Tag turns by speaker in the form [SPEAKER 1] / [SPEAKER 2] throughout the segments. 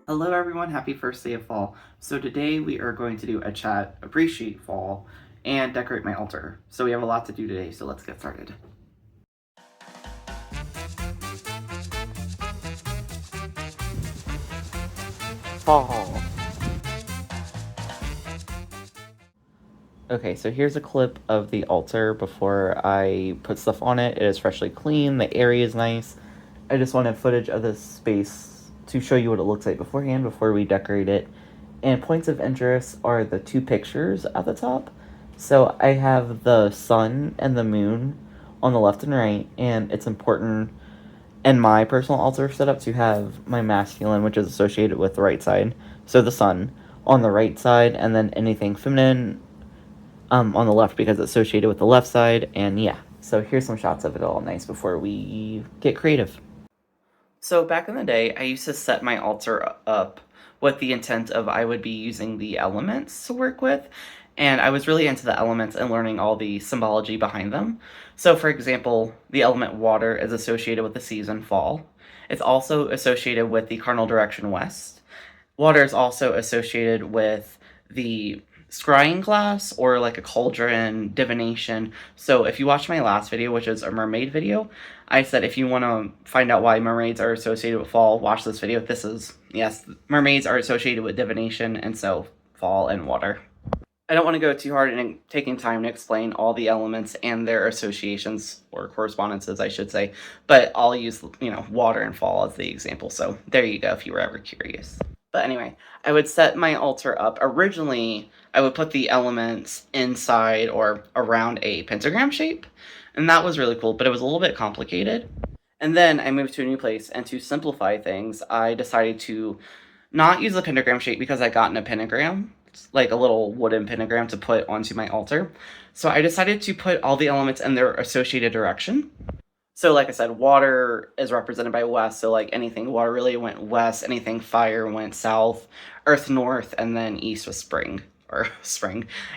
[SPEAKER 1] Hello everyone, happy first day of fall. So today we are going to do a chat, appreciate fall, and decorate my altar. So we have a lot to do today, so let's get started. Fall. Okay, so here's a clip of the altar before I put stuff on it. It is freshly clean, the area is nice. I just wanted footage of this space to show you what it looks like beforehand before we decorate it. And points of interest are the two pictures at the top. So I have the sun and the moon on the left and right, and it's important in my personal altar setup to have my masculine, which is associated with the right side, so the sun, on the right side, and then anything feminine on the left because it's associated with the left side. And yeah, so here's some shots of it all nice before we get creative. So back in the day, I used to set my altar up with the intent of I would be using the elements to work with, and I was really into the elements and learning all the symbology behind them. So for example, the element water is associated with the season fall. It's also associated with the cardinal direction west. Water is also associated with the scrying glass or like a cauldron, divination. So if you watch my last video, which is a mermaid video, I said if you want to find out why mermaids are associated with fall, watch this video. This is, yes, mermaids are associated with divination, and so fall and water. I don't want to go too hard in taking time to explain all the elements and their associations, or correspondences, I should say, but I'll use, water and fall as the example. So there you go if you were ever curious. But anyway, I would set my altar up. Originally, I would put the elements inside or around a pentagram shape, and that was really cool, but it was a little bit complicated. And then I moved to a new place, and to simplify things, I decided to not use the pentagram shape because I got in a pentagram, like a little wooden pentagram to put onto my altar. So I decided to put all the elements in their associated direction. So like I said, water is represented by west, so like anything water really went west, anything fire went south, earth north, and then east was spring, or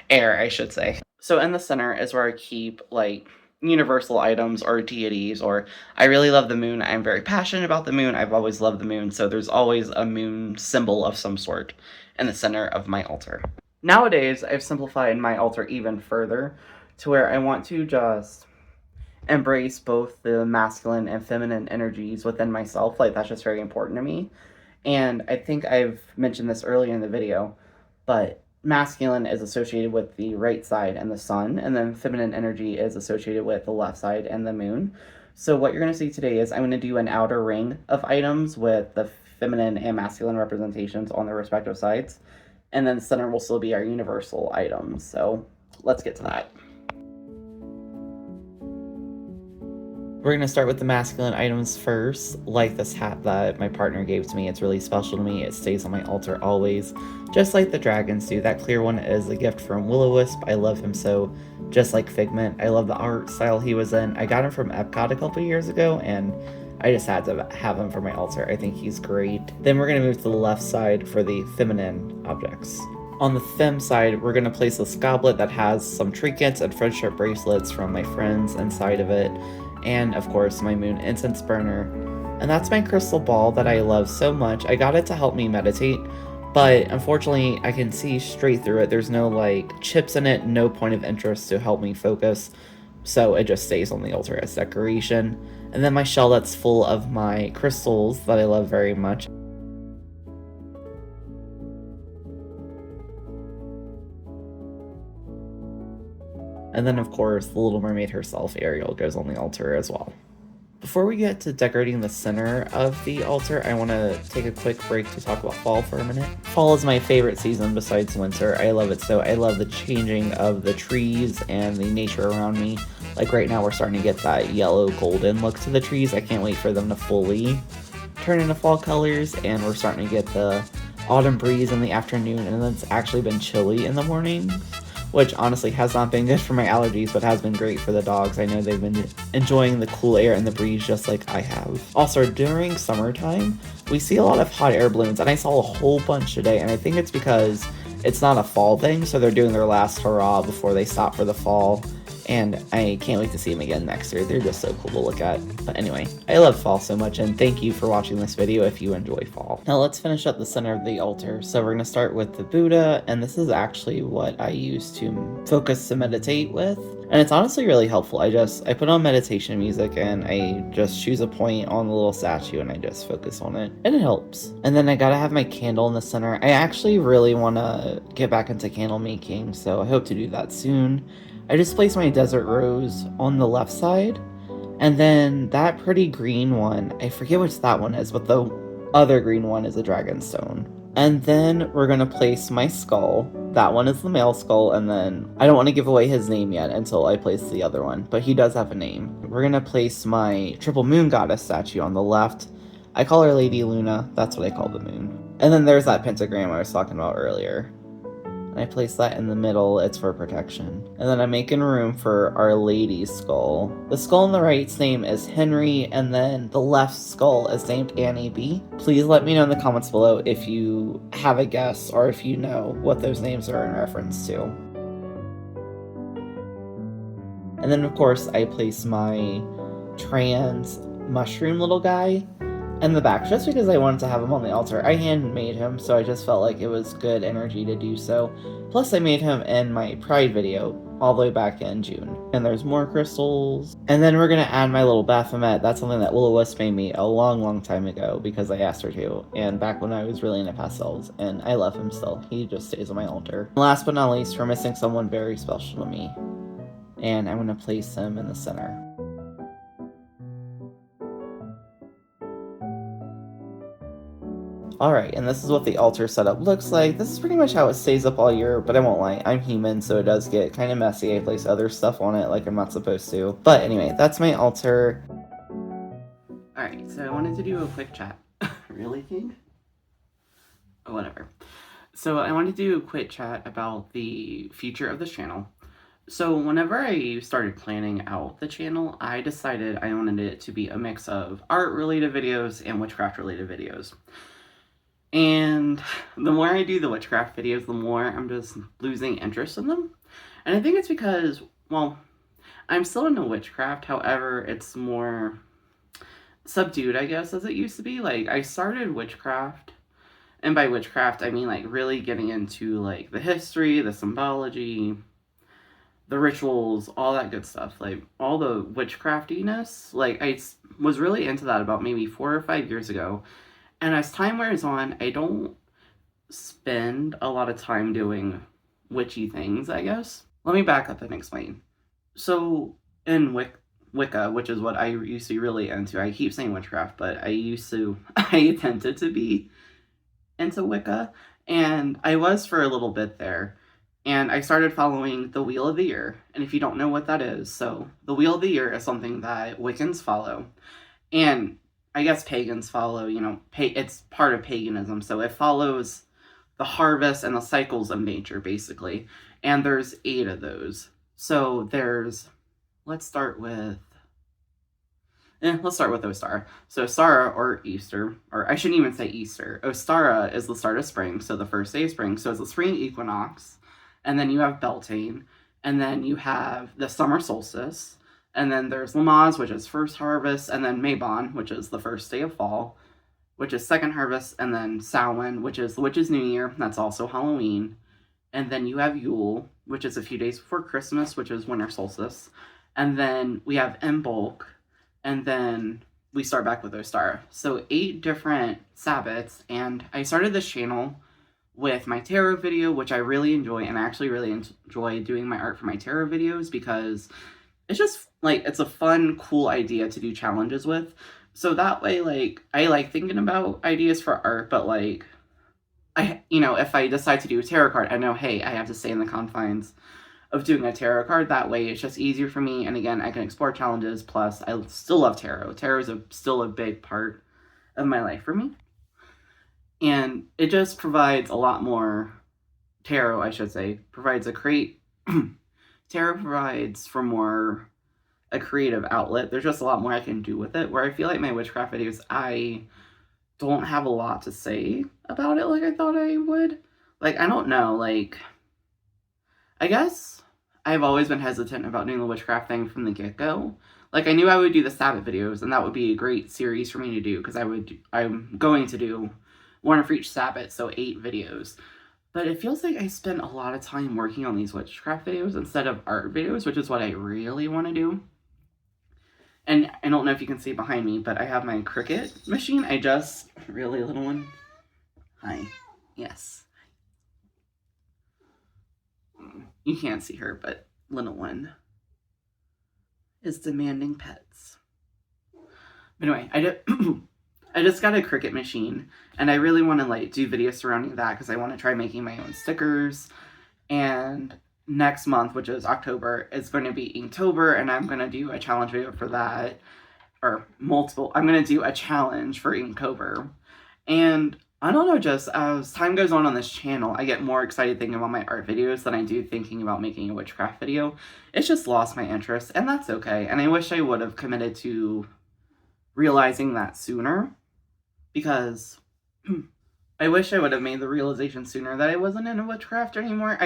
[SPEAKER 1] air, I should say. So in the center is where I keep like universal items or deities, or I really love the moon. I'm very passionate about the moon. I've always loved the moon, so there's always a moon symbol of some sort in the center of my altar. Nowadays, I've simplified my altar even further to where I want to just embrace both the masculine and feminine energies within myself. Like, that's just very important to me. And I think I've mentioned this earlier in the video, but masculine is associated with the right side and the sun, and then feminine energy is associated with the left side and the moon. So what you're going to see today is I'm going to do an outer ring of items with the feminine and masculine representations on their respective sides, and then the center will still be our universal items. So let's get to that. We're going to start with the masculine items first, like this hat that my partner gave to me. It's really special to me. It stays on my altar always, just like the dragons do. That clear one is a gift from Will-O-Wisp. I love him so, just like Figment. I love the art style he was in. I got him from Epcot a couple years ago, and I just had to have him for my altar. I think he's great. Then we're going to move to the left side for the feminine objects. On the femme side, we're going to place this goblet that has some trinkets and friendship bracelets from my friends inside of it, and of course my moon incense burner. And that's my crystal ball that I love so much. I got it to help me meditate, but unfortunately I can see straight through it. There's no like chips in it, no point of interest to help me focus, so it just stays on the altar as decoration. And then my shell that's full of my crystals that I love very much. And then, of course, the Little Mermaid herself, Ariel, goes on the altar as well. Before we get to decorating the center of the altar, I want to take a quick break to talk about fall for a minute. Fall is my favorite season besides winter. I love it so. I love the changing of the trees and the nature around me. Like right now, we're starting to get that yellow golden look to the trees. I can't wait for them to fully turn into fall colors, and we're starting to get the autumn breeze in the afternoon, and then it's actually been chilly in the morning, which honestly has not been good for my allergies, but has been great for the dogs. I know they've been enjoying the cool air and the breeze just like I have. Also, during summertime, we see a lot of hot air balloons, and I saw a whole bunch today, and I think it's because it's not a fall thing, so they're doing their last hurrah before they stop for the fall. And I can't wait to see them again next year. They're just so cool to look at. But anyway, I love fall so much, and thank you for watching this video if you enjoy fall. Now let's finish up the center of the altar. So we're going to start with the Buddha, and this is actually what I use to focus to meditate with. And it's honestly really helpful. I put on meditation music and I just choose a point on the little statue and I just focus on it. And it helps. And then I gotta have my candle in the center. I actually really want to get back into candle making, so I hope to do that soon. I just placed my desert rose on the left side. And then that pretty green one, I forget which that one is, but the other green one is a dragon stone. And then we're gonna place my skull. That one is the male skull, and then I don't want to give away his name yet until I place the other one, but he does have a name. We're gonna place my triple moon goddess statue on the left. I call her Lady Luna, that's what I call the moon. And then there's that pentagram I was talking about earlier. I place that in the middle, it's for protection. And then I'm making room for Our Lady's skull. The skull on the right's name is Henry, and then the left skull is named Annie B. Please let me know in the comments below if you have a guess or if you know what those names are in reference to. And then of course I place my trans mushroom little guy in the back, just because I wanted to have him on the altar. I handmade him, so I just felt like it was good energy to do so. Plus I made him in my Pride video all the way back in June. And there's more crystals. And then we're gonna add my little Baphomet. That's something that Will-O-Wisp made me a long time ago because I asked her to. And back when I was really into pastels, and I love him still. He just stays on my altar. And last but not least, we're missing someone very special to me. And I'm gonna place him in the center. Alright, and this is what the altar setup looks like. This is pretty much how it stays up all year, but I won't lie, I'm human, so it does get kind of messy. I place other stuff on it like I'm not supposed to. But anyway, that's my altar. Alright, so I wanted to do a quick chat. Really, King? Oh, whatever. So I wanted to do a quick chat about the future of this channel. So whenever I started planning out the channel, I decided I wanted it to be a mix of art-related videos and witchcraft-related videos. And the more I do the witchcraft videos, the more I'm just losing interest in them. And I think it's because, well, I'm still into witchcraft, however, it's more subdued, I guess, as it used to be. Like, I started witchcraft, and by witchcraft, I mean, like, really getting into, like, the history, the symbology, the rituals, all that good stuff. Like, all the witchcraftiness. Like, I was really into that about maybe 4 or 5 years ago. And as time wears on, I don't spend a lot of time doing witchy things, I guess. Let me back up and explain. So in Wicca, which is what I used to be really into, I keep saying witchcraft, but I attempted to be into Wicca, and I was for a little bit there. And I started following the Wheel of the Year. And if you don't know what that is, so the Wheel of the Year is something that Wiccans follow. And I guess pagans follow, you know, it's part of paganism, so it follows the harvest and the cycles of nature, basically. And there's 8 of those. So let's start with Ostara. So Ostara, or Easter, or I shouldn't even say Easter. Ostara is the start of spring, so the first day of spring. So it's the spring equinox, and then you have Beltane, and then you have the summer solstice. And then there's Lamaz, which is first harvest, and then Mabon, which is the first day of fall, which is second harvest, and then Samhain, which is the Witch's New Year, that's also Halloween. And then you have Yule, which is a few days before Christmas, which is winter solstice. And then we have Imbolc, and then we start back with Ostara. So 8 different Sabbats, and I started this channel with my tarot video, which I really enjoy, and I actually really enjoy doing my art for my tarot videos because it's just, like, it's a fun, cool idea to do challenges with. So that way, like, I like thinking about ideas for art, but, like, if I decide to do a tarot card, I know, hey, I have to stay in the confines of doing a tarot card. That way, it's just easier for me, and again, I can explore challenges, plus, I still love tarot. Tarot is still a big part of my life for me. And it just provides a lot more, tarot, I should say, provides a tarot provides for more a creative outlet. There's just a lot more I can do with it, where I feel like my witchcraft videos, I don't have a lot to say about it like I thought I would. Like, I don't know, like, I guess I've always been hesitant about doing the witchcraft thing from the get-go. Like, I knew I would do the Sabbath videos, and that would be a great series for me to do, because I'm going to do one for each Sabbath, so 8 videos. But it feels like I spend a lot of time working on these witchcraft videos instead of art videos, which is what I really want to do. And I don't know if you can see behind me, but I have my Cricut machine. Really, little one? Hi. Yes. You can't see her, but little one is demanding pets. But anyway, I just got a Cricut machine, and I really want to like do videos surrounding that because I want to try making my own stickers. And next month, which is October, is going to be Inktober, and I'm going to do a challenge video for that, or multiple. I'm going to do a challenge for Inktober. And I don't know, just as time goes on this channel, I get more excited thinking about my art videos than I do thinking about making a witchcraft video. It's just lost my interest, and that's okay. And I wish I would have committed to realizing that sooner, because I wish I would have made the realization sooner that I wasn't into witchcraft anymore.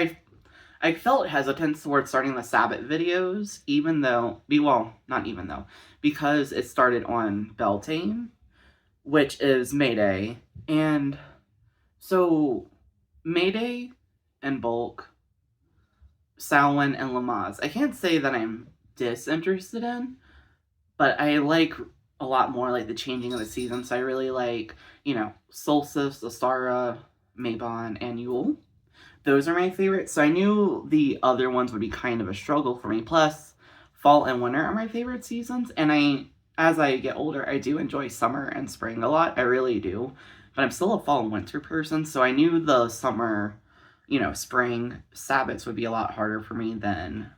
[SPEAKER 1] I felt hesitant towards starting the Sabbath videos, because it started on Beltane, which is Mayday. And so Mayday and Bulk, Samhain, and Lamaze, I can't say that I'm disinterested in, but I like a lot more like the changing of the season. So I really like, Solstice, Ostara, Mabon, and Yule. Those are my favorites. So I knew the other ones would be kind of a struggle for me. Plus, fall and winter are my favorite seasons. And as I get older, I do enjoy summer and spring a lot. I really do. But I'm still a fall and winter person. So I knew the summer, spring Sabbaths would be a lot harder for me than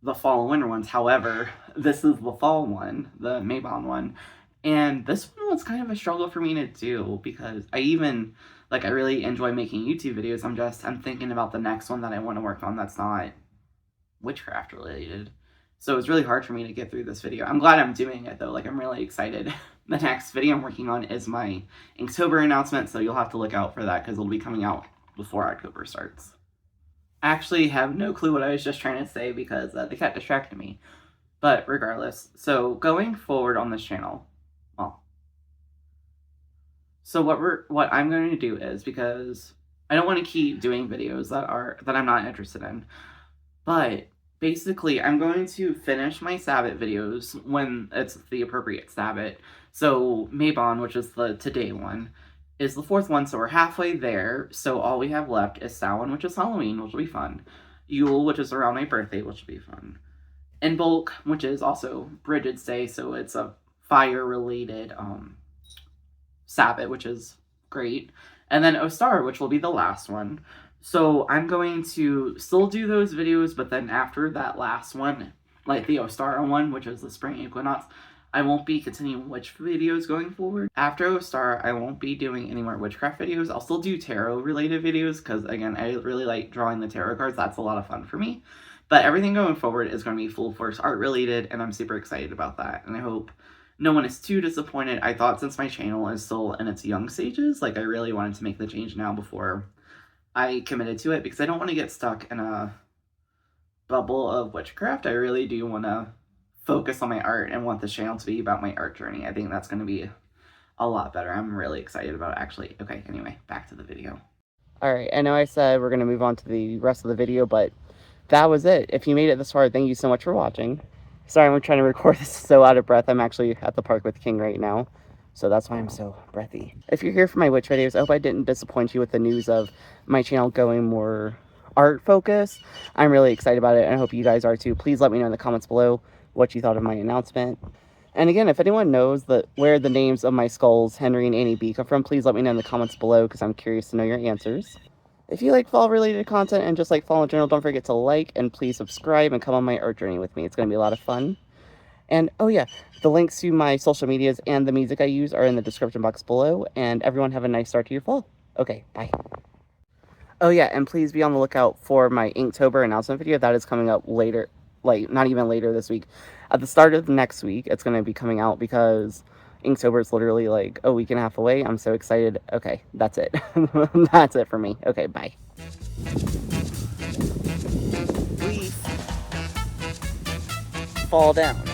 [SPEAKER 1] the fall and winter ones. However, this is the fall one, the Mabon one. And this one was kind of a struggle for me to do because I really enjoy making YouTube videos. I'm thinking about the next one that I want to work on that's not witchcraft related. So it's really hard for me to get through this video. I'm glad I'm doing it though. Like, I'm really excited. The next video I'm working on is my Inktober announcement, so you'll have to look out for that because it'll be coming out before October starts. I actually have no clue what I was just trying to say because the cat distracted me. But regardless, so going forward on this channel, so what I'm going to do is, because I don't want to keep doing videos that I'm not interested in, but basically I'm going to finish my Sabbath videos when it's the appropriate Sabbath. So Mabon, which is the today one, is the 4th one, so we're halfway there. So all we have left is Samhain, which is Halloween, which will be fun. Yule, which is around my birthday, which will be fun. And Bulk, which is also Bridget's Day, so it's a fire-related Sabbath, which is great. And then Ostar, which will be the last one. So I'm going to still do those videos, but then after that last one, like the Ostara one, which is the spring equinox, I won't be continuing witch videos going forward. After Ostara, I won't be doing any more witchcraft videos. I'll still do tarot-related videos, because again, I really like drawing the tarot cards. That's a lot of fun for me. But everything going forward is going to be full force art-related, and I'm super excited about that. And I hope no one is too disappointed. I thought since my channel is still in its young stages, like I really wanted to make the change now before I committed to it, because I don't want to get stuck in a bubble of witchcraft. I really do want to focus on my art and want the channel to be about my art journey. I think that's going to be a lot better. I'm really excited about it, actually. Okay, anyway, back to the video. All right, I know I said we're going to move on to the rest of the video, but that was it. If you made it this far, thank you so much for watching. Sorry, I'm trying to record this so out of breath. I'm actually at the park with King right now, so that's why I'm so breathy. If you're here for my witch videos, I hope I didn't disappoint you with the news of my channel going more art focused. I'm really excited about it, and I hope you guys are too. Please let me know in the comments below what you thought of my announcement. And again, if anyone knows where the names of my skulls, Henry and Annie B, come from, please let me know in the comments below, because I'm curious to know your answers. If you like fall-related content and just like fall in general, don't forget to like and please subscribe and come on my art journey with me. It's going to be a lot of fun. And, oh yeah, the links to my social medias and the music I use are in the description box below. And everyone have a nice start to your fall. Okay, bye. Oh yeah, and please be on the lookout for my Inktober announcement video. That is coming up later, like, not even later this week. At the start of next week, it's going to be coming out because Inktober is literally like a week and a half away. I'm so excited. Okay, that's it. That's it for me. Okay, bye. fall down.